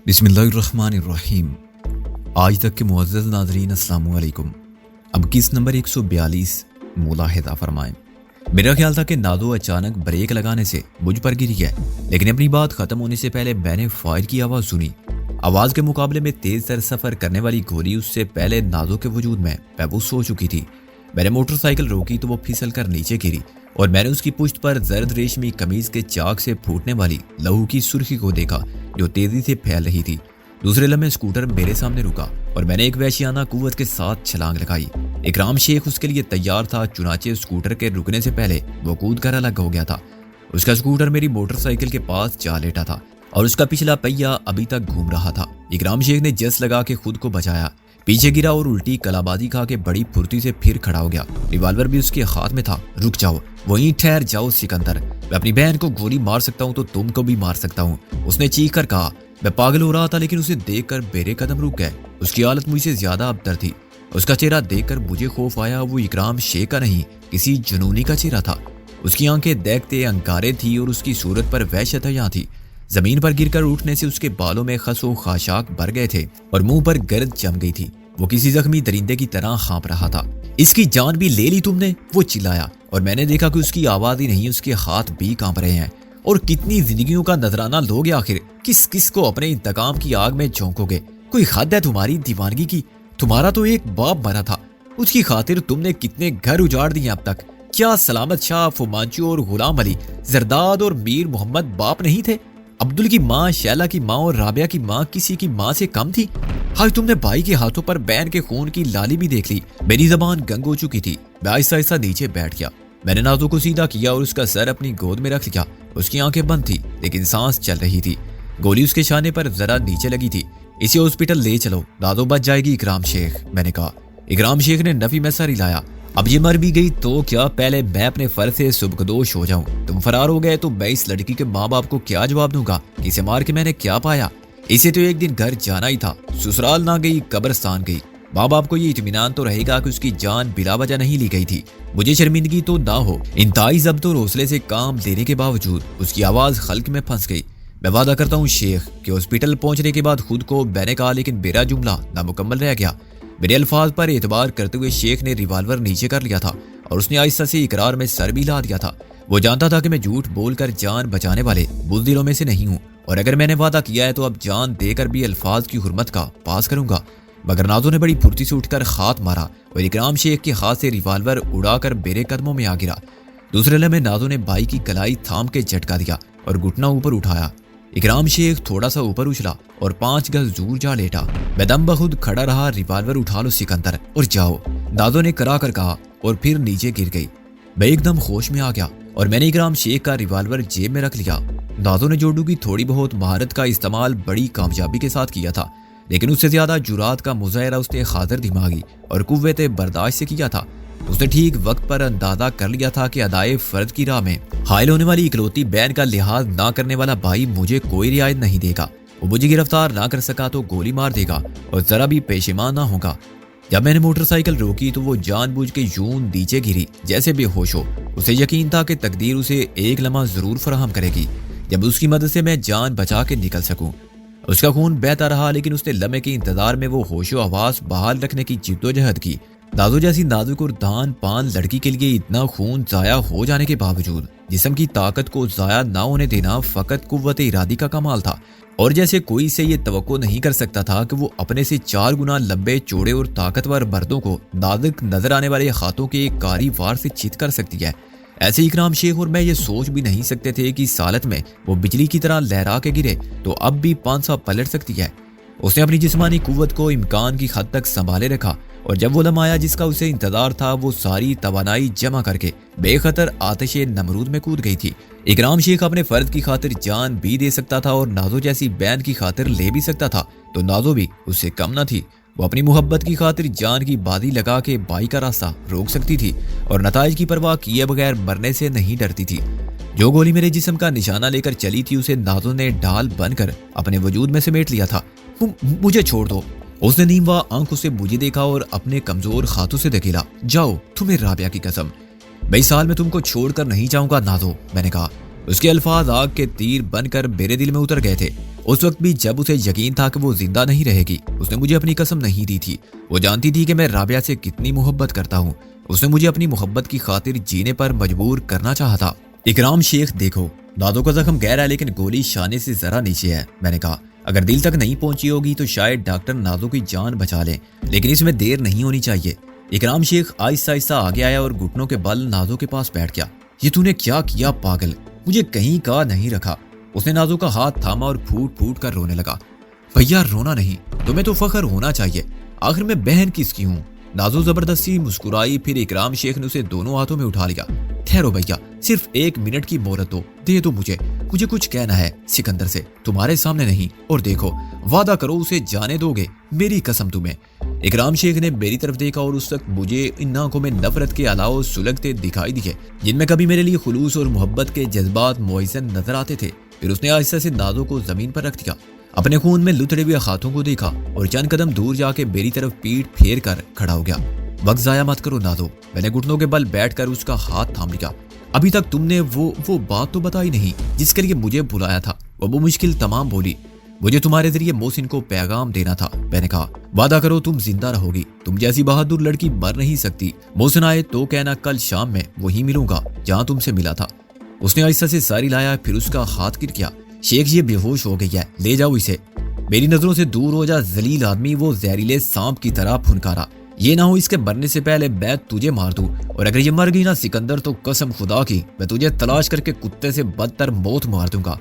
بسم اللہ الرحمن الرحیم۔ آج تک کے معزز ناظرین السلام علیکم۔ اب کس نمبر 142 ملاحظہ فرمائیں۔ میرا خیال تھا کہ نازو اچانک بریک لگانے سے مجھ پر گری ہے، لیکن اپنی بات ختم ہونے سے پہلے میں نے فائر کی آواز سنی۔ آواز کے مقابلے میں تیز تر سفر کرنے والی گولی اس سے پہلے نازو کے وجود میں محفوظ ہو چکی تھی۔ میں نے موٹر سائیکل روکی تو وہ پھسل کر نیچے گری اور میں نے اس کی پشت پر زرد ریشمی قمیض کے چاک سے پھوٹنے والی لہو کی سرخی کو دیکھا جو تیزی سے پھیل رہی تھی۔ دوسرے لمحے اسکوٹر میرے سامنے رکا اور میں نے ایک وحشیانہ قوت کے ساتھ چھلانگ لگائی۔ اکرام شیخ اس کے لیے تیار تھا، چنانچہ اسکوٹر کے رکنے سے پہلے وہ کود کر الگ ہو گیا تھا۔ اس کا اسکوٹر میری موٹر سائیکل کے پاس جا لیٹا تھا اور اس کا پچھلا پہیا ابھی تک گھوم رہا تھا۔ اکرام شیخ نے جس لگا کے خود کو بچایا، پیچھے گرا اور الٹی کلابازی کھا کے بڑی پھرتی سے پھر کھڑا ہو گیا۔ ریوالور بھی اس کے ہاتھ میں تھا۔ رک جاؤ، وہیں ٹھہر جاؤ سکندر، میں اپنی بہن کو گولی مار سکتا ہوں تو تم کو بھی مار سکتا ہوں، اس نے چیخ کر کہا۔ میں پاگل ہو رہا تھا لیکن اسے دیکھ کر میرے قدم رک گئے۔ اس کی حالت مجھ سے زیادہ ابتر تھی۔ اس کا چہرہ دیکھ کر مجھے خوف آیا۔ وہ اکرام شیخ کا نہیں، کسی جنونی کا چہرہ تھا۔ اس کی آنکھیں دیکھتے انگارے تھی اور اس کی صورت پر وحشت یہاں تھی۔ زمین پر گر کر اٹھنے سے اس کے بالوں میں خس و خاشاک بھر گئے تھے اور منہ پر گرد جم گئی تھی۔ وہ کسی زخمی درندے کی طرح ہانپ رہا تھا۔ اس کی جان بھی لے لی تم نے، وہ چلایا، اور میں نے دیکھا کہ اس کی آواز ہی نہیں، اس کے ہاتھ بھی کانپ رہے ہیں۔ اور کتنی زندگیوں کا نذرانہ لوگے آخر، کس کس کو اپنے انتقام کی آگ میں جھونکو گے؟ کوئی حد ہے تمہاری دیوانگی کی؟ تمہارا تو ایک باپ مرا تھا، اس کی خاطر تم نے کتنے گھر اجاڑ دیے اب تک۔ کیا سلامت شاہ، فمانچو اور غلام علی، زرداد اور میر محمد باپ نہیں تھے؟ عبدل کی ماں، شیلا کی ماں اور رابعہ کی ماں کسی کی ماں سے کم تھی؟ آج تم نے بھائی کے ہاتھوں پر بہن کے خون کی لالی بھی دیکھ لی۔ میری زبان گنگ ہو چکی تھی۔ میں آہستہ آہستہ نیچے بیٹھ گیا۔ میں نے نازو کو سیدھا کیا اور اس کا سر اپنی گود میں رکھ لیا۔ اس کی آنکھیں بند تھی لیکن سانس چل رہی تھی۔ گولی اس کے شانے پر ذرا نیچے لگی تھی۔ اسے ہاسپٹل لے چلو، نازو بچ جائے گی اکرام شیخ، میں نے کہا۔ اکرام شیخ نے نفی میں سر ہلایا۔ اب یہ مر بھی گئی تو کیا، پہلے میں اپنے فرض سے سبکدوش ہو جاؤں؟ تم فرار ہو گئے تو میں اس لڑکی کے ماں باپ کو کیا جواب دوں گا؟ اسے مار کے میں نے کیا پایا؟ اسے تو ایک دن گھر جانا ہی تھا، سسرال نہ گئی، قبرستان گئی۔ ماں باپ کو یہ اطمینان تو رہے گا کہ اس کی جان بلا وجہ نہیں لی گئی تھی۔ مجھے شرمندگی تو نہ ہو۔ انتہائی ضبط اور حوصلے سے کام لینے کے باوجود اس کی آواز خلق میں پھنس گئی۔ میں وعدہ کرتا ہوں شیخ کہ ہاسپٹل پہنچنے کے بعد خود کو میں نے کہا، لیکن میرا جملہ نامکمل رہ گیا۔ میرے الفاظ پر اعتبار کرتے ہوئے شیخ نے ریوالور نیچے کر لیا تھا اور اس نے آہستہ سے اقرار میں سر بھی لا دیا تھا۔ وہ جانتا تھا کہ میں جھوٹ بول کر جان بچانے والے بزدلوں میں سے نہیں ہوں، اور اگر میں نے وعدہ کیا ہے تو اب جان دے کر بھی الفاظ کی حرمت کا پاس کروں گا۔ مگر نازو نے بڑی پھرتی سے اٹھ کر ہاتھ مارا اور اکرام شیخ کے ہاتھ سے ریوالور اڑا کر میرے قدموں میں آ گرا۔ دوسرے لمحے نازو نے بھائی کی کلائی تھام کے جھٹکا دیا اور گھٹنا اوپر اٹھایا۔ اکرام شیخ تھوڑا سا اوپر اچھلا اور 5 گز دور جا لیٹا۔ میں دم بخود کھڑا رہا۔ ریوالور اٹھا لو سکندر اور جاؤ، نازو نے کرا کر کہا اور پھر نیچے گر گئی۔ میں ایک دم ہوش میں آ گیا اور میں نے اکرام شیخ کا ریوالور جیب میں رکھ لیا۔ نازو نے جوڑو کی تھوڑی بہت مہارت کا استعمال بڑی کامیابی کے ساتھ کیا تھا، لیکن اس سے زیادہ جرات کا مظاہرہ اس نے حاضر دماغی اور قوت برداشت سے کیا تھا۔ اس نے ٹھیک وقت پر اندازہ کر لیا تھا کہ ادائے فرض کی راہ میں حائل ہونے والی اکلوتی بہن کا لحاظ نہ کرنے والا بھائی مجھے کوئی رعایت نہیں دے گا۔ وہ مجھے گرفتار نہ کر سکا تو گولی مار دے گا اور ذرا بھی پشیمان نہ ہوگا۔ جب میں نے موٹر سائیکل روکی تو وہ جان بوجھ کے یوں نیچے گری جیسے بے ہوش ہو۔ اسے یقین تھا کہ تقدیر اسے ایک لمحہ ضرور فراہم کرے گی جب اس کی مدد سے میں جان بچا کے نکل سکوں۔ اس کا خون بہتا رہا لیکن اس نے لمحے کے انتظار میں وہ ہوش و حواس بحال رکھنے کی جدوجہد کی۔ نازو جیسی نازک اور دان پان لڑکی کے لیے اتنا خون ضائع ہو جانے کے باوجود جسم کی طاقت کو ضائع نہ ہونے دینا فقط قوت ارادی کا کمال تھا، اور جیسے کوئی سے یہ توقع نہیں کر سکتا تھا کہ وہ اپنے سے 4 گنا لمبے چوڑے اور طاقتور مردوں کو نازک نظر آنے والے ہاتھوں کے ایک کاری وار سے چت کر سکتی ہے۔ ایسے اکرام شیخ اور میں یہ سوچ بھی نہیں سکتے تھے کہ اس حالت میں وہ بجلی کی طرح لہرا کے گرے تو اب بھی 5 سا پلٹ سکتی ہے۔ اس نے اپنی جسمانی قوت کو امکان کی حد تک سنبھالے رکھا، اور جب وہ لمحہ آیا جس کا اسے انتظار تھا وہ ساری توانائی جمع کر کے بے خطر آتش نمرود میں کود گئی تھی۔ اکرام شیخ اپنے فرد کی خاطر جان بھی دے سکتا تھا اور نازو جیسی بہن کی خاطر لے بھی سکتا تھا، تو نازو بھی اس سے کم نہ تھی۔ وہ اپنی محبت کی خاطر جان کی بازی لگا کے بھائی کا راستہ روک سکتی تھی اور نتائج کی پرواہ کیے بغیر مرنے سے نہیں ڈرتی تھی۔ جو گولی میرے جسم کا نشانہ لے کر چلی تھی اسے نازو نے ڈھال بن کر اپنے وجود میں سمیٹ لیا تھا۔ مجھے چھوڑ دو، اس نے نیموا آنکھوں سے مجھے دیکھا اور اپنے کمزور ہاتھوں سے دھکیلا۔ جاؤ، تمہیں رابعہ کی قسم، میں اس سال میں تم کو چھوڑ کر نہیں جاؤں گا نازو، میں نے کہا۔ اس کے الفاظ آگ کے تیر بن کر میرے دل میں اتر گئے تھے۔ اس وقت بھی جب اسے یقین تھا کہ وہ زندہ نہیں رہے گی، اس نے مجھے اپنی قسم نہیں دی تھی۔ وہ جانتی تھی کہ میں رابعہ سے کتنی محبت کرتا ہوں۔ اس نے مجھے اپنی محبت کی خاطر جینے پر مجبور کرنا چاہا تھا۔ اکرام شیخ دیکھو، نادو کا زخم گہرا ہے لیکن گولی شانے سے ذرا نیچے ہے۔ میں نے کہا اگر دل تک نہیں پہنچی ہوگی تو شاید ڈاکٹر نادو کی جان بچا لیں، لیکن اس میں دیر نہیں ہونی چاہیے۔ اکرام شیخ آہستہ آہستہ آگے آیا اور گھٹنوں کے بل نادو کے پاس بیٹھ گیا۔ یہ تو نے کیا کیا پاگل، مجھے کہیں کا نہیں رکھا۔ اس نے نادو کا ہاتھ تھاما اور پھوٹ پھوٹ کر رونے لگا۔ بھیا رونا نہیں، تمہیں تو فخر ہونا چاہیے، آخر میں بہن کس کی ہوں۔ نازو زبردستی مسکرائی، پھر اکرام شیخ نے اسے دونوں ہاتھوں میں اٹھا لیا۔ ٹھہرو بھیا، صرف 1 منٹ کی مہلت دے دو مجھے کچھ کہنا ہے سکندر سے، تمہارے سامنے نہیں۔ اور دیکھو، وعدہ کرو اسے جانے دو گے، میری قسم تمہیں۔ اکرام شیخ نے میری طرف دیکھا اور اس وقت مجھے ان آنکھوں میں نفرت کے علاوہ سلگتے دکھائی دیے، جن میں کبھی میرے لیے خلوص اور محبت کے جذبات موزن نظر آتے تھے۔ پھر اس نے آہستہ سے نازو کو زمین پر رکھ دیا، اپنے خون میں لتڑے ہوئے ہاتھوں کو دیکھا اور چند قدم دور جا کے میری طرف پیٹ پھیر کر کھڑا ہو گیا۔ وقت ضائع مت کرو نازو، میں نے گھٹنوں کے بل بیٹھ کر اس کا ہاتھ تھام لیا۔ ابھی تک تم نے وہ بات تو بتائی نہیں جس کے لیے مجھے بلایا تھا۔ وہ مشکل تمام بولی، مجھے تمہارے ذریعے محسن کو پیغام دینا تھا۔ میں نے کہا وعدہ کرو تم زندہ رہو گی، تم جیسی بہادر لڑکی مر نہیں سکتی۔ محسن آئے تو کہنا کل شام میں وہیں ملوں گا جہاں تم سے ملا تھا۔ اس نے آہستہ سے ساری لایا، پھر اس کا ہاتھ گر گیا۔ شیخ یہ بے ہوش ہو گئی ہے، لے جاؤ اسے، میری نظروں سے دور ہو جا ذلیل آدمی۔ وہ زہریلے سانپ کی طرح پھنکارا، یہ نہ ہو اس کے مرنے سے پہلے میں تجھے مار دوں، اور اگر یہ مر گئی نا سکندر تو قسم خدا کی میں تجھے تلاش کر کے کتے سے بدتر موت مار دوں گا۔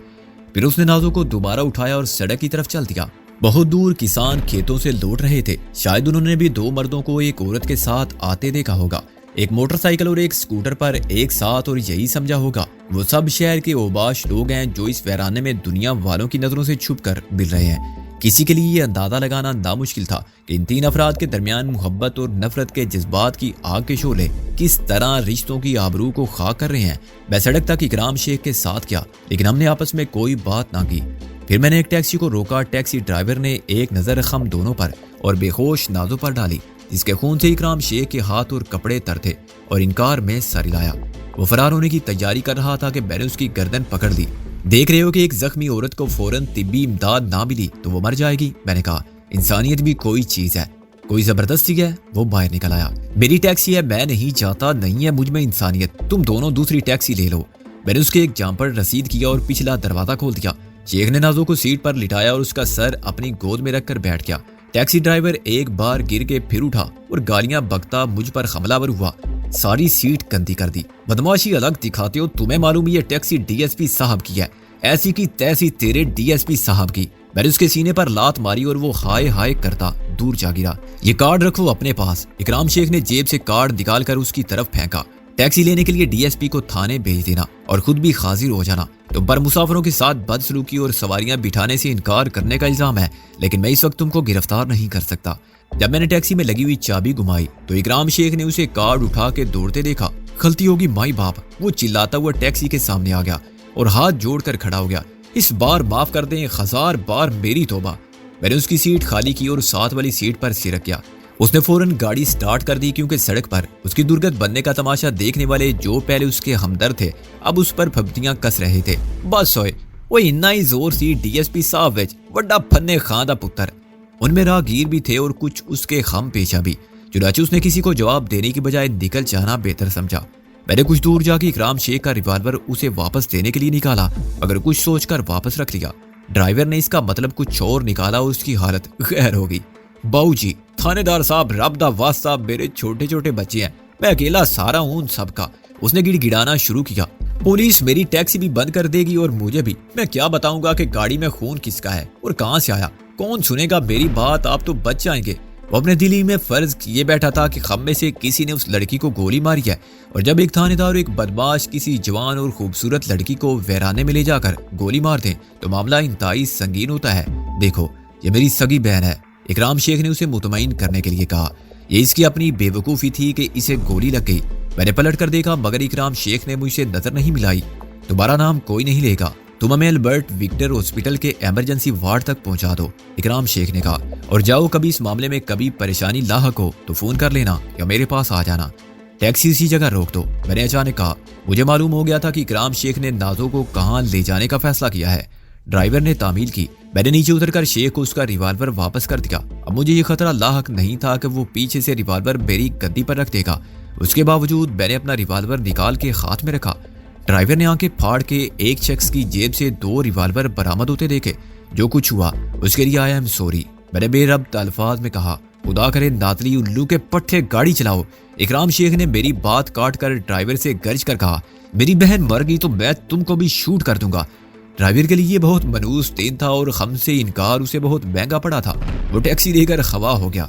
پھر اس نے نازو کو دوبارہ اٹھایا اور سڑک کی طرف چل دیا۔ بہت دور کسان کھیتوں سے لوٹ رہے تھے، شاید انہوں نے بھی 2 مردوں کو ایک عورت کے ساتھ آتے دیکھا ہوگا، ایک موٹر سائیکل اور ایک سکوٹر پر ایک ساتھ، اور یہی سمجھا ہوگا وہ سب شہر کے اوباش لوگ ہیں جو اس ویرانے میں دنیا والوں کی نظروں سے چھپ کر مل رہے ہیں۔ کسی کے لیے یہ اندازہ لگانا نامشکل تھا کہ ان 3 افراد کے درمیان محبت اور نفرت کے جذبات کی آگ کے شعلے کس طرح رشتوں کی آبرو کو خاک کر رہے ہیں۔ میں سڑک تک اکرام شیخ کے ساتھ گیا، لیکن ہم نے آپس میں کوئی بات نہ کی۔ پھر میں نے ایک ٹیکسی کو روکا، ٹیکسی ڈرائیور نے ایک نظر خم دونوں پر اور بے ہوش نازو پر ڈالی، جس کے خون سے اکرام شیخ کے ہاتھ اور کپڑے تر تھے، اور انکار میں سر ہلایا۔ وہ فرار ہونے کی تیاری کر رہا تھا کہ میں نے اس کی گردن پکڑ لی۔ دیکھ رہے ہو کہ ایک زخمی عورت کو فوراً طبی امداد نہ ملی تو وہ مر جائے گی؟ میں نے کہا انسانیت بھی کوئی چیز ہے، کوئی زبردستی ہے؟ وہ باہر نکل آیا۔ میری ٹیکسی ہے، میں نہیں جاتا، نہیں ہے مجھ میں انسانیت، تم دونوں دوسری ٹیکسی لے لو۔ میں نے اس کے ایک جام پر رسید کیا اور پچھلا دروازہ کھول دیا۔ شیخ نے نازو کو سیٹ پر لٹایا اور اس کا سر اپنی گود میں رکھ کر بیٹھ گیا۔ ٹیکسی ڈرائیور ایک بار گر کے پھر اٹھا اور گالیاں بکتا مجھ پر حملہ ور ہوا۔ ساری سیٹ گندی کر دی، بدماشی الگ دکھاتے ہو، تمہیں معلوم یہ ٹیکسی ڈی ایس پی صاحب کی ہے، ایسی کی تیسی تیرے ڈی ایس پی صاحب کی۔ میں نے اس کے سینے پر لات ماری اور وہ ہائے ہائے کرتا دور جا گرا۔ یہ کارڈ رکھو اپنے پاس۔ اکرام شیخ نے جیب سے کارڈ نکال کر اس کی طرف پھینکا۔ ٹیکسی لینے کے لیے ڈی ایس پی کو تھانے بھیج دینا اور خود بھی حاضر ہو جانا۔ تم پر مسافروں کے ساتھ بدسلوکی اور سواریاں بٹھانے سے انکار کرنے کا الزام ہے، لیکن میں اس وقت تم کو گرفتار نہیں کر سکتا۔ جب میں نے ٹیکسی میں لگی ہوئی چابی گھمائی تو اکرام شیخ نے اسے کارڈ اٹھا کے دوڑتے دیکھا۔ غلطی ہوگی مائی باپ، وہ چلاتا ہوا ٹیکسی کے سامنے آ گیا اور ہاتھ جوڑ کر کھڑا ہو گیا۔ اس بار معاف کر دیں، 1000 بار میری توبہ۔ میں نے اس کی سیٹ خالی کی اور ساتھ والی سیٹ پر سر رکھ گیا۔ اس نے فوراً گاڑی سٹارٹ کر دی کیونکہ سڑک پر اس کی درگت بننے کا تماشا دیکھنے والے جو پہلے اس کے ہمدرد تھے اب اس پر پھپتیاں کس رہے تھے۔ بس ہوئے، وہ اتنا ہی زور سی ڈی ایس پی صاحب وچ وڈا پھنے خاں دا پتر۔ ان میں راہگیر بھی تھے اور کچھ اس کے خم پیشہ بھی، چنانچہ اس نے کسی کو جواب دینے کی بجائے نکل جانا بہتر سمجھا۔ میں نے کچھ دور جا کے اکرام شیخ کا ریوالور اسے واپس دینے کے لیے نکالا مگر کچھ سوچ کر واپس رکھ لیا۔ ڈرائیور نے اس کا مطلب کچھ اور نکالا اور اس کی حالت غیر ہو گئی۔ باؤ جی، تھانے دار صاحب، رب دا واسطہ، میرے چھوٹے چھوٹے بچے ہیں، میں اکیلا سارا ہوں ان سب کا۔ اس نے گڑ گڑانا شروع کیا۔ پولیس میری ٹیکسی بھی بند کر دے گی اور مجھے بھی۔ میں کیا بتاؤں گا کہ گاڑی میں خون کس کا ہے اور کہاں سے آیا؟ کون سنے گا میری بات؟ آپ تو بچ جائیں گے۔ وہ اپنے دلی میں فرض کیے بیٹھا تھا کہ خم میں سے کسی نے اس لڑکی کو گولی ماری ہے، اور جب ایک تھانے دار اور ایک بدماش کسی جوان اور خوبصورت لڑکی کو ویرانے میں لے جا کر گولی مار دیں تو معاملہ انتہائی سنگین ہوتا ہے۔ دیکھو، یہ میری سگی بہن ہے، اکرام شیخ نے اسے مطمئن کرنے کے لیے کہا۔ یہ اس کی اپنی بے وقوفی تھی کہ اسے گولی لگ گئی۔ میں نے پلٹ کر دیکھا مگر اکرام شیخ نے مجھ سے نظر نہیں ملائی۔ تمہارا نام کوئی نہیں لے گا، تم ہمیں البرٹ وکٹر ہاسپٹل کے ایمرجنسی وارڈ تک پہنچا دو، اکرام شیخ نے کہا، اور جاؤ کبھی اس معاملے میں کبھی پریشانی لاحق ہو تو فون کر لینا یا میرے پاس آ جانا۔ ٹیکسی اسی جگہ روک دو۔ میں نے اچانک کہا، مجھے معلوم ہو گیا تھا کہ اکرام شیخ نے نازو کو کہاں لے جانے کا فیصلہ کیا ہے۔ ڈرائیور نے تعمیل کی۔ میں نے نیچے اتر کر شیخ کو اس کا ریوالور واپس کر دیا۔ اب مجھے یہ خطرہ لاحق نہیں تھا کہ وہ پیچھے سے ریوالور میری گدی پر رکھ دے گا۔ اس کے باوجود میں نے اپنا ریوالور نکال کے ہاتھ میں رکھا۔ ڈرائیور نے آنکھیں پھاڑ کے ایک شخص کی جیب سے 2 ریوالور برآمد ہوتے دیکھے۔ جو کچھ ہوا اس کے لیے آئی ایم سوری، میں نے بے ربط الفاظ میں کہا۔ خدا کرے ناتلی الو کے پٹھے گاڑی چلاؤ۔ اکرام شیخ نے میری بات کاٹ کر ڈرائیور سے گرج کر کہا، میری بہن مر گئی تو میں تم کو بھی شوٹ کر دوں گا۔ ڈرائیور کے لیے یہ بہت منحوس دن تھا اور ہم سے انکار اسے بہت مہنگا پڑا تھا۔ وہ ٹیکسی لے کر خوا ہو گیا۔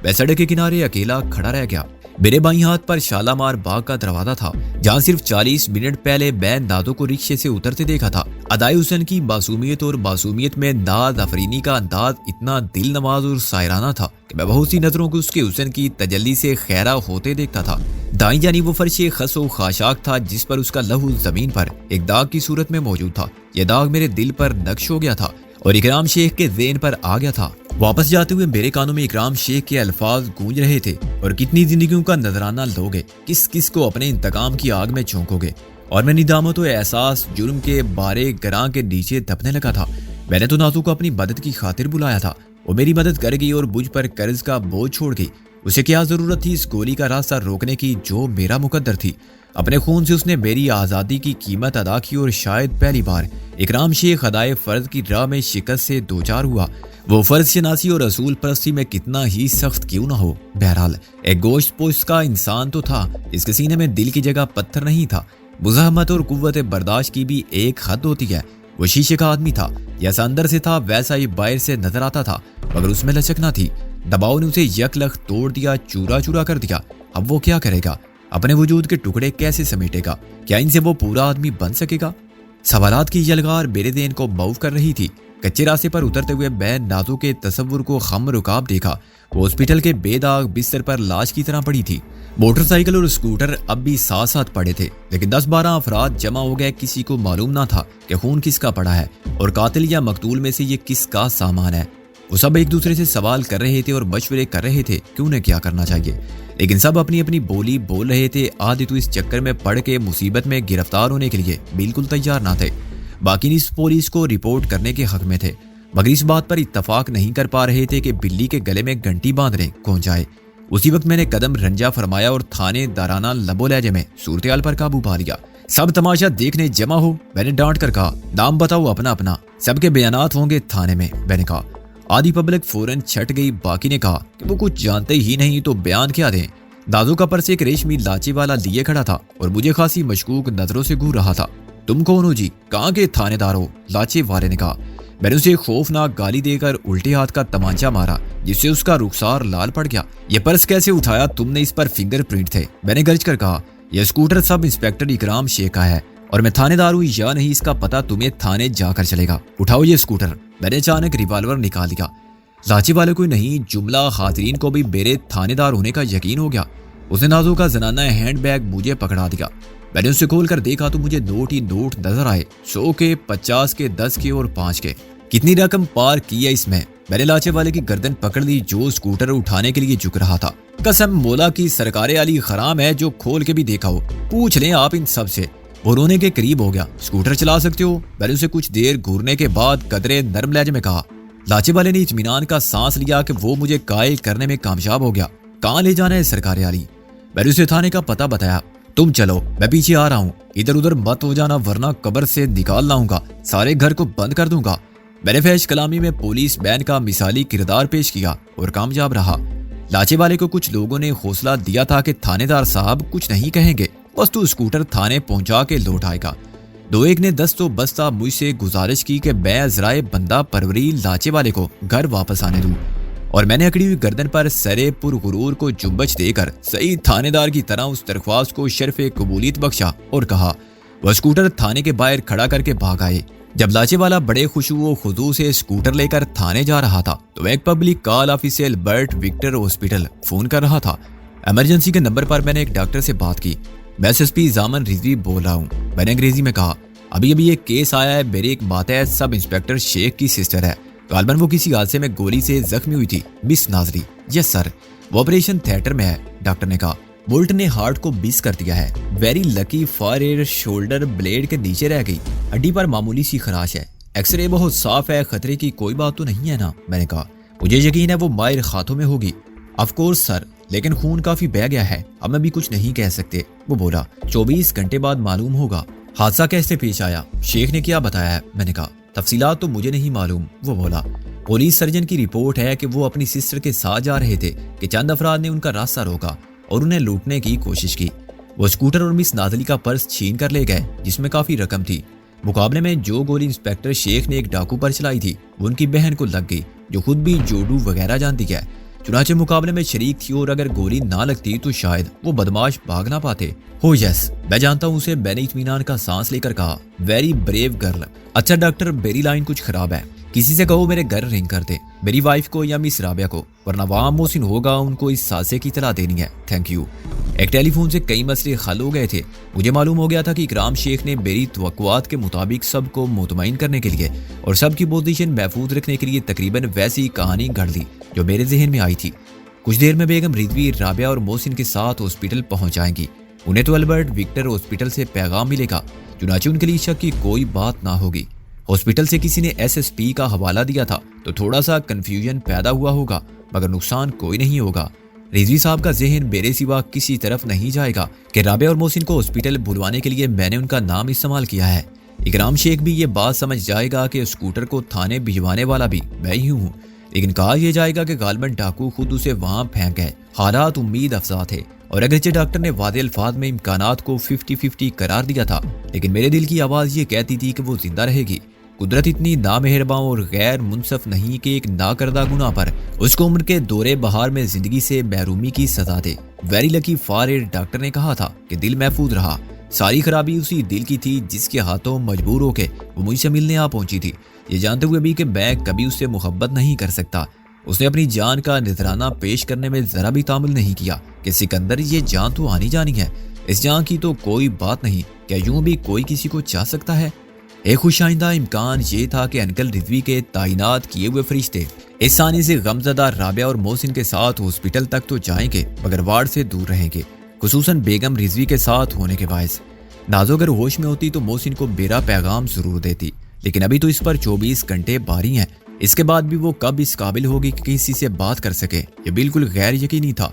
میں سڑک کے کنارے اکیلا کھڑا رہ گیا۔ میرے بائیں ہاتھ پر شالامار باغ کا دروازہ تھا، جہاں صرف 40 منٹ پہلے میں نادو کو رکشے سے اترتے دیکھا تھا۔ ادائے حسن کی معصومیت اور معصومیت میں ناز افرینی کا انداز اتنا دل نواز اور شاعرانہ تھا کہ میں بہت سی نظروں کو اس کے حسن کی تجلی سے خیرہ ہوتے دیکھتا تھا۔ دائیں جانب وہ فرش خس و خاشاک تھا جس پر اس کا لہو زمین پر ایک داغ کی صورت میں موجود تھا۔ یہ داغ میرے دل پر نقش ہو گیا تھا اور اکرام شیخ کے ذہن پر آ گیا تھا۔ واپس جاتے ہوئے میرے کانوں میں اکرام شیخ کے الفاظ گونج رہے تھے، اور کتنی زندگیوں کا نذرانہ لوگے، کس کس کو اپنے انتقام کی آگ میں جھونکو گے۔ اور میں ندامت و احساس جرم کے بارے گراں کے نیچے دبنے لگا تھا۔ میں نے تو نازو کو اپنی مدد کی خاطر بلایا تھا، وہ میری مدد کر گئی اور مجھ پر قرض کا بوجھ چھوڑ گئی۔ اسے کیا ضرورت تھی اس گولی کا راستہ روکنے کی جو میرا مقدر تھی؟ اپنے خون سے اس نے میری آزادی کی قیمت ادا کی، اور شاید پہلی بار اکرام شیخ ادائے فرض کی راہ میں شکست سے دوچار ہوا۔ وہ فرض شناسی اور رسول پرستی میں کتنا ہی سخت کیوں نہ ہو، بہرحال ایک گوشت پوش کا انسان تو تھا جس کے سینے میں دل کی جگہ پتھر نہیں تھا۔ مزاحمت اور قوت برداشت کی بھی ایک حد ہوتی ہے۔ وہ شیشے کا آدمی تھا، جیسا اندر سے تھا ویسا ہی باہر سے نظر آتا تھا، مگر اس میں لچک نہ تھی۔ دباؤ نے اسے یک لخت توڑ دیا، چورا چورا کر دیا۔ اب وہ کیا کرے گا؟ اپنے وجود کے ٹکڑے کیسے سمیٹے گا؟ کیا ان سے وہ پورا آدمی بن سکے گا؟ سوالات کی یلغار میرے ذہن کو معوف کر رہی تھی۔ کچے راستے پر اترتے ہوئے میں نازو کے تصور کو خم رکاب دیکھا۔ وہ ہاسپٹل کے بے داغ بستر پر لاش کی طرح پڑی تھی۔ موٹر سائیکل اور اسکوٹر اب بھی ساتھ ساتھ پڑے تھے، لیکن 10-12 افراد جمع ہو گئے۔ کسی کو معلوم نہ تھا کہ خون کس کا پڑا ہے اور قاتل یا مقتول میں سے یہ کس کا سامان ہے۔ وہ سب ایک دوسرے سے سوال کر رہے تھے اور مشورے کر رہے تھے کہ انہیں کیا کرنا چاہیے، لیکن سب اپنی اپنی بولی بول رہے تھے۔ آدھے تو اس چکر میں پڑ کے مصیبت میں گرفتار ہونے کے لیے بالکل تیار نہ تھے، باقی نیز پولیس کو رپورٹ کرنے کے حق میں تھے، مگر اس بات پر اتفاق نہیں کر پا رہے تھے کہ بلی کے گلے میں گھنٹی باندھنے کون جائے۔ اسی وقت میں نے قدم رنجا فرمایا اور تھانے دارانہ لبو لہجے میں صورتحال پر قابو پا لیا۔ سب تماشا دیکھنے جمع ہو، میں نے ڈانٹ کر کہا۔ نام بتاؤ اپنا اپنا، سب کے بیانات ہوں گے تھانے میں نے کہا۔ آدھی پبلک فوراً چھٹ گئی، باقی نے کہا کہ وہ کچھ جانتے ہی نہیں تو بیان کیا دیں۔ نازو کا پرس ایک ریشمی لاچے والا لیے کھڑا تھا اور مجھے خاصی مشکوک نظروں سے گھور رہا تھا۔ تم کون ہو جی؟ کہاں کے تھانے دار ہو؟ لاچے والے نے کہا۔ میں نے اسے خوفناک گالی دے کر الٹے ہاتھ کا تمانچہ مارا جس سے اس کا رخسار لال پڑ گیا۔ یہ پرس کیسے اٹھایا تم نے؟ اس پر فنگر پرنٹ تھے، میں نے گرج کر کہا۔ یہ اسکوٹر سب انسپیکٹر اکرام شیخ کا ہے اور میں تھانے دار ہوں یا نہیں اس کا پتہ تمہیں تھانے جا کر چلے گا۔ اٹھاؤ یہ اسکوٹر۔ میں نے اچانک ریوالور نکال لیا۔ لاچے والے کو نہیں، جملہ حاضرین کو بھی میرے تھانے دار ہونے کا یقین ہو گیا۔ اس نے نازو کا زنانہ ہینڈ بیگ مجھے پکڑا دیا۔ میں نے اسے کھول کر دیکھا تو مجھے نوٹ ہی نوٹ نظر آئے، 100 کے، 50 کے، 10 کے اور 5 کے۔ کتنی رقم پار کی ہے اس میں؟ میں نے لاچے والے کی گردن پکڑ لی جو اسکوٹر اٹھانے کے لیے جھک رہا تھا۔ قسم مولا کی سرکار علی حرام ہے جو کھول کے بھی دیکھا ہو، پوچھ لیں آپ ان سب سے۔ وہ رونے کے قریب ہو گیا۔ اسکوٹر چلا سکتے ہو؟ میں نے اسے کچھ دیر گھورنے کے بعد قدرے نرم لہجے میں کہا۔ لاچے والے نے اطمینان کا سانس لیا کہ وہ مجھے قائل کرنے میں کامیاب ہو گیا۔ کہاں لے جانا ہے سرکار علی؟ میں نے اسے تھانے کا پتہ بتایا۔ تم چلو، میں پیچھے آ رہا ہوں، ادھر ادھر مت ہو جانا ورنہ قبر سے نکال لاؤں گا، سارے گھر کو بند کر دوں گا۔ میں نے فحش کلامی میں پولیس مین کا مثالی کردار پیش کیا اور کامیاب رہا۔ لاچے والے کو کچھ لوگوں نے حوصلہ دیا تھا کہ تھانے دار صاحب کچھ نہیں کہیں گے، بس تو اسکوٹر تھانے پہنچا کے لوٹ آئے گا۔ دو ایک نے دست و بستہ مجھ سے گزارش کی کہ میں ذرائع بندہ پروری لاچے والے کو گھر واپس آنے دوں، اور میں نے اکڑی ہوئی گردن پر سرے پر غرور کو جنبش دے کر صحیح تھانے دار کی طرح اس درخواست کو شرف قبولیت بخشا اور کہا۔ وہ اسکوٹر تھانے کے باہر کھڑا کر کے بھاگ آئے۔ جب لاچے والا بڑے خوشو و خضوع سے اسکوٹر لے کر تھانے جا رہا تھا تو ایک پبلک کال آفیسر برٹ وکٹر ہاسپٹل فون کر رہا تھا۔ ایمرجنسی کے نمبر پر میں نے ایک ڈاکٹر سے بات کی۔ میں SSP زامن رضوی بول رہا ہوں، میں نے انگریزی میں کہا۔ ابھی ایک کیس آیا ہے، میری ایک ماتحت سب انسپیکٹر شیخ کی سسٹر ہے، غالباً وہ کسی حادثے میں گولی سے زخمی ہوئی تھی، مس ناظری۔ یس سر، وہ آپریشن تھیٹر میں ہے، ڈاکٹر نے کہا۔ بولٹ نے ہارٹ کو بیس کر دیا ہے، very lucky, FARAAR shoulder blade کے نیچے رہ گئی، ہڈی پر معمولی سی خراش ہے، ایکس رے بہت صاف ہے، خطرے کی کوئی بات تو نہیں ہے نا؟ میں نے کہا مجھے یقین ہے وہ ماہر ہاتھوں میں ہوگی۔ آف کورس سر، لیکن خون کافی بہہ گیا ہے، اب ابھی کچھ نہیں کہہ سکتے۔ وہ بولا 24 گھنٹے بعد معلوم ہوگا۔ حادثہ کیسے پیش آیا؟ شیخ نے کیا بتایا ہے؟ میں نے کہا تفصیلات تو مجھے نہیں معلوم۔ وہ بولا پولیس سرجن کی رپورٹ ہے کہ وہ اپنی سسٹر کے ساتھ جا رہے تھے کہ چند افراد نے ان کا راستہ روکا اور انہیں لوٹنے کی کوشش کی۔ وہ اسکوٹر اور مس نازلی کا پرس چھین کر لے گئے جس میں کافی رقم تھی۔ مقابلے میں جو گولی انسپیکٹر شیخ نے ایک ڈاکو پر چلائی تھی وہ ان کی بہن کو لگ گئی جو خود بھی جوڈو وغیرہ جانتی ہے، چنانچہ مقابلے میں شریک تھی اور اگر گولی نہ لگتی تو شاید وہ بدماش بھاگ نہ پاتے۔ ہو یس میں جانتا ہوں، اسے میں نے اطمینان کا سانس لے کر کہا ویری بریو گرل۔ اچھا ڈاکٹر میری لائن کچھ خراب ہے، کسی سے کہو میرے گھر رنگ کر دے، میری وائف کو یا مس رابعہ کو، ورنہ وہاں محسن ہوگا ان کو اس حادثے کی اطلاع دینی ہے۔ Thank you. ایک ٹیلی فون سے کئی مسئلے حل ہو گئے تھے۔ مجھے معلوم ہو گیا تھا کہ اکرام شیخ نے میری توقعات کے مطابق سب کو مطمئن کرنے کے لیے اور سب کی پوزیشن محفوظ رکھنے کے لیے تقریباً ویسی کہانی گھڑ لی جو میرے ذہن میں آئی تھی۔ کچھ دیر میں بیگم رضوی رابعہ اور محسن کے ساتھ ہاسپٹل پہنچ جائیں گی۔ انہیں تو البرٹ وکٹر ہاسپٹل سے پیغام ملے گا، چنانچہ ان کے لیے شک کی کوئی بات نہ ہوگی۔ ہاسپٹل سے کسی نے ایس پی کا حوالہ دیا تھا تو تھوڑا سا کنفیوژن پیدا ہوا ہوگا، مگر نقصان کوئی نہیں ہوگا۔ رضوی صاحب کا ذہن میرے سوا کسی طرف نہیں جائے گا کہ رابعہ اور محسن کو ہاسپٹل بلوانے کے لیے میں نے ان کا نام استعمال کیا ہے۔ اکرام شیخ بھی یہ بات سمجھ جائے گا کہ اسکوٹر کو تھانے بھجوانے والا بھی میں ہی ہوں، لیکن کہا یہ جائے گا کہ غالباً ڈاکو خود اسے وہاں پھینک گئے۔ حالات امید افزا تھے اور اگرچہ ڈاکٹر نے واضح الفاظ میں امکانات کو 50-50 قرار دیا تھا، لیکن میرے دل کی آواز یہ کہتی تھی کہ وہ زندہ رہے گی۔ قدرت اتنی نامہرباں اور غیر منصف نہیں کہ ایک ناکردہ گناہ پر اس کو عمر کے دورے بہار میں زندگی سے محرومی کی سزا دے۔ ویری لکی فار، ڈاکٹر نے کہا تھا کہ دل محفوظ رہا۔ ساری خرابی اسی دل کی تھی جس کے ہاتھوں مجبور ہو کے وہ مجھ سے ملنے آ پہنچی تھی، یہ جانتے ہوئے بھی کہ میں کبھی اس سے محبت نہیں کر سکتا۔ اس نے اپنی جان کا نذرانہ پیش کرنے میں ذرا بھی تعامل نہیں کیا کہ سکندر یہ جان تو آنی جانی ہے، اس جان کی تو کوئی بات نہیں، کیا یوں بھی کوئی کسی کو چاہ سکتا ہے؟ ایک خوش آئندہ امکان یہ تھا کہ انکل رضوی کے تعینات کیے ہوئے فرشتے اس ثانی سے غمزدہ رابعہ اور محسن کے ساتھ ہاسپٹل تک تو جائیں گے مگر وارڈ سے دور رہیں گے، خصوصاً بیگم رضوی کے ساتھ ہونے کے باعث۔ نازو اگر ہوش میں ہوتی تو محسن کو میرا پیغام ضرور دیتی، لیکن ابھی تو اس پر 24 گھنٹے باری ہیں، اس کے بعد بھی وہ کب اس قابل ہوگی کہ کسی سے بات کر سکے، یہ بالکل غیر یقینی تھا،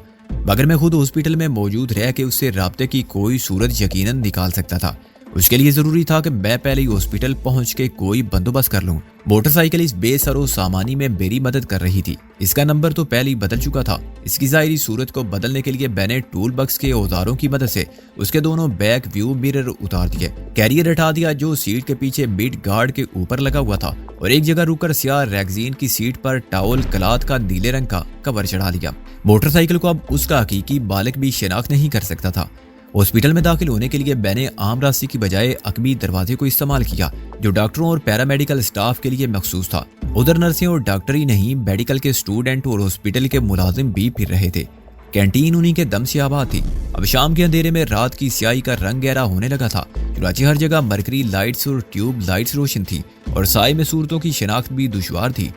مگر میں خود ہاسپٹل میں موجود رہ کے اس سے رابطے کی کوئی صورت یقیناً نکال سکتا تھا۔ اس کے لیے ضروری تھا کہ میں پہلے ہی ہاسپٹل پہنچ کے کوئی بندوبست کر لوں۔ موٹر سائیکل اس بے سر و سامانی میں میری مدد کر رہی تھی، اس کا نمبر تو پہلے ہی بدل چکا تھا۔ اس کی ظاہری صورت کو بدلنے کے لیے میں نے ٹول بکس کے اوزاروں کی مدد سے اس کے دونوں بیک ویو مرر اتار دیے، کیریئر ہٹا دیا جو سیٹ کے پیچھے مڈ گارڈ کے اوپر لگا ہوا تھا، اور ایک جگہ رک کر سیاہ ریگزین کی سیٹ پر ٹاول کلات کا نیلے رنگ کا کور چڑھا لیا۔ موٹر سائیکل کو اب اس کا حقیقی مالک بھی شناخت نہیں کر سکتا تھا۔ ہاسپٹل میں داخل ہونے کے لیے میں نے عام راستے کی بجائے عقبی دروازے کو استعمال کیا جو ڈاکٹروں اور پیرامیڈیکل سٹاف کے لیے مخصوص تھا۔ ادھر نرسیں اور ڈاکٹر ہی نہیں، میڈیکل کے سٹوڈنٹ اور ہاسپٹل کے ملازم بھی پھر رہے تھے۔ کینٹین انہی کے دم سے آباد تھی۔ اب شام کے اندھیرے میں رات کی سیاہی کا رنگ گہرا ہونے لگا تھا، چنانچہ ہر جگہ مرکری لائٹس اور ٹیوب لائٹس روشن تھی اور سائے میں صورتوں کی شناخت بھی دشوار تھی۔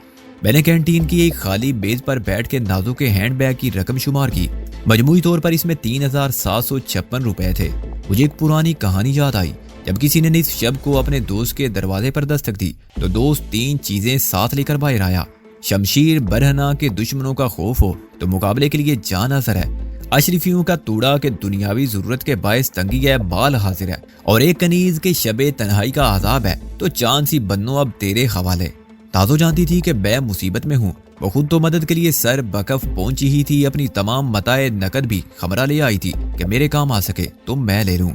میں نے کینٹین کی ایک خالی میز پر بیٹھ کے نازو کے ہینڈ بیگ کی رقم شمار کی۔ مجموعی طور پر اس میں 3756 روپے تھے۔ مجھے ایک پرانی کہانی یاد آئی۔ جب کسی نے نصف شب کو اپنے دوست کے دروازے پر دستک دی تو دوست 3 چیزیں ساتھ لے کر باہر آیا۔ شمشیر برہنہ کے دشمنوں کا خوف ہو تو مقابلے کے لیے جان حاضر ہے، اشرفیوں کا توڑا کہ دنیاوی ضرورت کے باعث تنگی ہے مال حاضر ہے، اور ایک کنیز کے شب تنہائی کا عذاب ہے تو چاند سی بنو اب تیرے حوالے۔ تازو جانتی تھی کہ میں مصیبت میں ہوں، وہ خود تو مدد کے لیے سر بکف پہنچی ہی تھی، اپنی تمام متاع نقد بھی خمرہ لے آئی تھی کہ میرے کام آ سکے تو میں لے لوں۔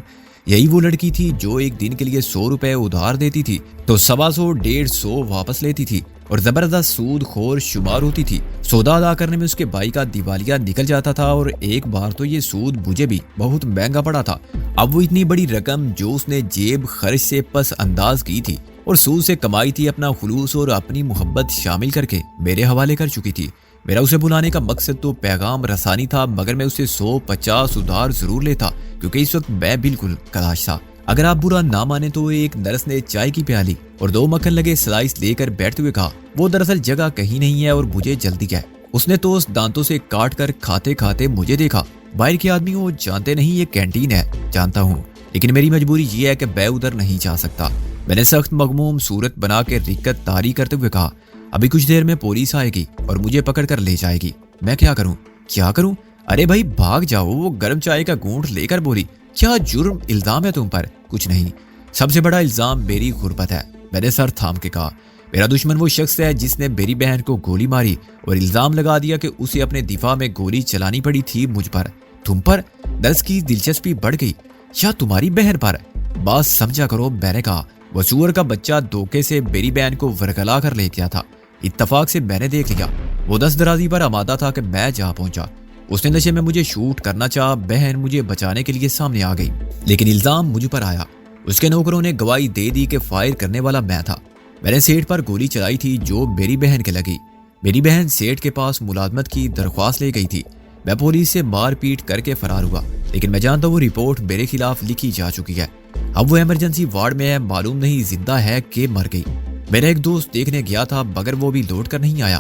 یہی وہ لڑکی تھی جو ایک دن کے لیے 100 روپے ادھار دیتی تھی تو 125 150 واپس لیتی تھی اور زبردست سود خور شمار ہوتی تھی۔ سودا ادا کرنے میں اس کے بھائی کا دیوالیہ نکل جاتا تھا اور ایک بار تو یہ سود مجھے بھی بہت مہنگا پڑا تھا۔ اب وہ اتنی بڑی رقم جو اس نے جیب خرچ سے پس انداز کی تھی اور سود سے کمائی تھی، اپنا خلوص اور اپنی محبت شامل کر کے میرے حوالے کر چکی تھی۔ میرا اسے بلانے کا مقصد تو پیغام رسانی تھا، مگر میں اسے 150 ادھار ضرور لیتا کیونکہ اس وقت میں بالکل کلاش تھا۔ اگر آپ برا نہ مانے تو ایک نرس نے چائے کی پیالی اور 2 مکھن لگے سلائس لے کر بیٹھتے ہوئے کہا، وہ دراصل جگہ کہیں نہیں ہے اور مجھے جلدی ہے۔ اس نے ٹوسٹ دانتوں سے کاٹ کر کھاتے کھاتے مجھے دیکھا۔ باہر کے آدمی وہ جانتے نہیں یہ کینٹین ہے، جانتا ہوں، لیکن میری مجبوری یہ ہے کہ میں ادھر نہیں جا سکتا۔ میں نے سخت مغموم صورت بنا کے رکت طاری کرتے ہوئے کہا ابھی کچھ دیر میں پولیس آئے گی اور مجھے پکڑ کر لے جائے گی. میں کیا کروں؟ کیا کروں؟ ارے بھائی بھاگ جاؤ. وہ گرم چائے کا گھونٹ لے کر بولی کیا جرم الزام ہے تم پر؟ کچھ نہیں، سب سے بڑا الزام میری غربت ہے. میں نے سر تھام کے کہا میرا دشمن وہ شخص ہے جس نے میری بہن کو گولی ماری اور الزام لگا دیا کہ اسے اپنے دفاع میں گولی چلانی پڑی تھی مجھ پر. تم پر؟ درس کی دلچسپی بڑھ گئی. یا تمہاری بہن پر؟ بات سمجھا کرو. میں نے کہا وہ سور کا بچہ دھوکے سے میری بہن کو ورگلا کر لے گیا تھا. اتفاق سے میں نے دیکھ لیا وہ دست درازی پر آمادہ تھا کہ میں جا پہنچا. اس نے نشے میں مجھے شوٹ کرنا چاہا. بہن مجھے بچانے کے لیے سامنے آ گئی لیکن الزام مجھ پر آیا. اس کے نوکروں نے گواہی دے دی کہ فائر کرنے والا میں تھا. میں نے سیٹ پر گولی چلائی تھی جو میری بہن کے لگی. میری بہن سیٹ کے پاس ملازمت کی درخواست لے گئی تھی. میں پولیس سے مار پیٹ کر کے فرار ہوا لیکن میں جانتا ہوں وہ رپورٹ میرے خلاف لکھی جا چکی ہے. اب وہ ایمرجنسی وارڈ میں ہے. معلوم نہیں زندہ ہے کہ مر گئی. میرا ایک دوست دیکھنے گیا تھا مگر وہ بھی لوٹ کر نہیں آیا.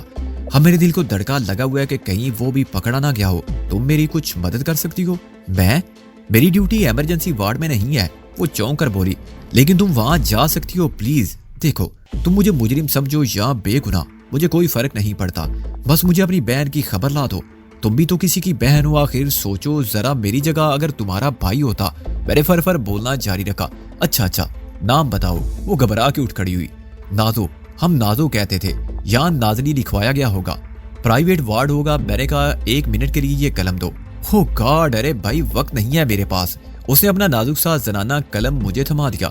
اب میرے دل کو دھڑکا لگا ہوا ہے کہ کہیں وہ بھی پکڑا نہ گیا ہو. تم میری کچھ مدد کر سکتی ہو؟ میری ڈیوٹی ایمرجنسی وارڈ میں نہیں ہے. وہ چونک کر بولی لیکن تم وہاں جا سکتی ہو پلیز. دیکھو تم مجھے مجرم سمجھو یا بے گناہ مجھے کوئی فرق نہیں پڑتا. بس مجھے اپنی بہن کی خبر لا دو. تم بھی تو کسی کی بہن ہو. آخر سوچو ذرا میری جگہ اگر تمہارا بھائی ہوتا. میں نے فر بولنا جاری رکھا. اچھا نام بتاؤ. وہ گھبرا کے اٹھ کھڑی ہوئی. نازو. ہم نازو کہتے تھے. یہاں نازنی لکھوایا گیا ہوگا. پرائیویٹ وارڈ ہوگا. میں نے کہا 1 منٹ کے لیے یہ قلم دو. ہو گاڈ ارے بھائی وقت نہیں ہے میرے پاس. اس نے اپنا نازک سا زنانہ قلم مجھے تھما دیا.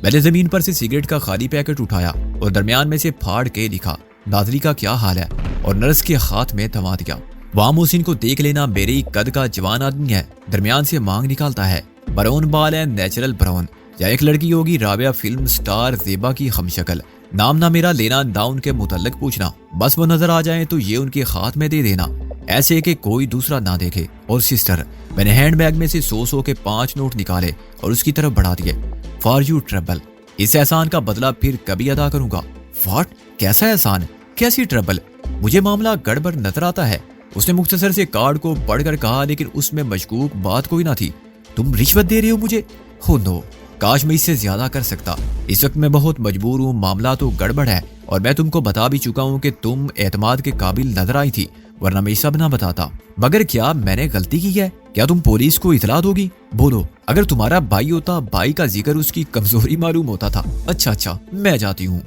میں نے زمین پر سے سگریٹ کا خالی پیکٹ اٹھایا اور درمیان میں سے پھاڑ کے لکھا نازری کا کیا حال ہے اور نرس کے ہاتھ میں تھما دیا. وہاں محسن کو دیکھ لینا. میرے ہی قد کا جوان آدمی ہے. درمیان سے مانگ نکالتا ہے. براؤن بال ہے نیچرل براؤن. یا ایک لڑکی ہوگی رابعہ فلم سٹار زیبا کی ہم شکل. نام نہ میرا لینا نہ ان کے متعلق پوچھنا. بس وہ نظر آ جائیں تو یہ ان کے ہاتھ میں دے دینا ایسے کہ کوئی دوسرا نہ دیکھے. اور سسٹر. میں نے ہینڈ بیگ میں سے 100 کے 5 نوٹ نکالے اور اس کی طرف بڑھا دیے. For you trouble. اس احسان کا بدلہ پھر کبھی ادا کروں گا. واٹ؟ کیسا احسان؟ کیسی ٹربل؟ مجھے معاملہ گڑبڑ نظر آتا ہے. اس نے مختصر سے کارڈ کو پڑھ کر کہا لیکن اس میں مشکوک بات کوئی نہ تھی. تم رشوت دے رہے ہو مجھے؟ ہو نو. کاش میں اس سے زیادہ کر سکتا. اس وقت میں بہت مجبور ہوں. معاملہ تو گڑبڑ ہے اور میں تم کو بتا بھی چکا ہوں کہ تم اعتماد کے قابل نظر آئی تھی ورنہ میں سب نہ بتاتا. مگر کیا میں نے غلطی کی ہے؟ کیا تم پولیس کو اطلاع دوگی؟ بولو. اگر تمہارا بھائی ہوتا بھائی کا ذکر اس کی کمزوری معلوم ہوتا تھا. اچھا میں جاتی ہوں.